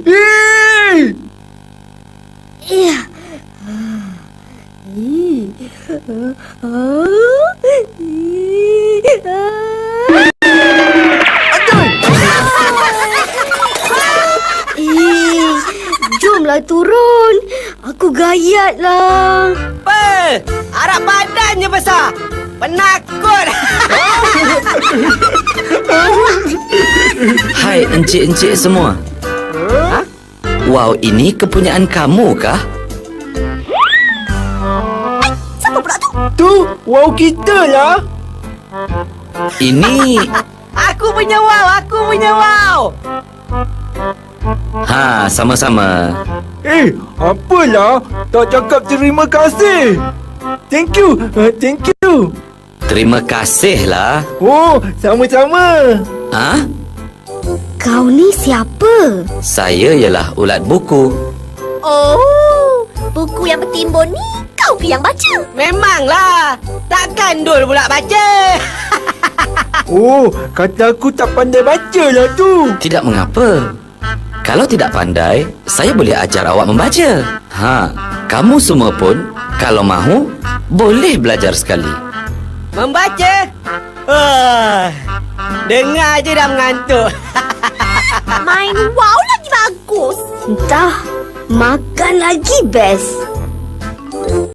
Eh! Iya. Jomlah turun. Aku gayat lah. Apa? Harap badannya besar. Penakut. Hai encik-encik semua. Wow, ini kepunyaan kamu kah? Siapa pula tu? Tu, wow kita lah. Ini... Aku punya wow. Ha, sama-sama. Apalah. Tak cakap terima kasih. Thank you. Thank you. Terima kasih lah. Oh, sama-sama. Ha? Kau ni siapa? Saya ialah ulat buku. Oh, buku yang bertimbun ni kau ke yang baca? Memanglah. Takkan Dul pula baca. Oh, kata aku tak pandai baca lah tu. Tidak mengapa. Kalau tidak pandai, saya boleh ajar awak membaca. Ha, kamu semua pun kalau mahu boleh belajar sekali. Membaca? Dengar je dah mengantuk. Main wow lagi bagus. Entah, makan lagi best.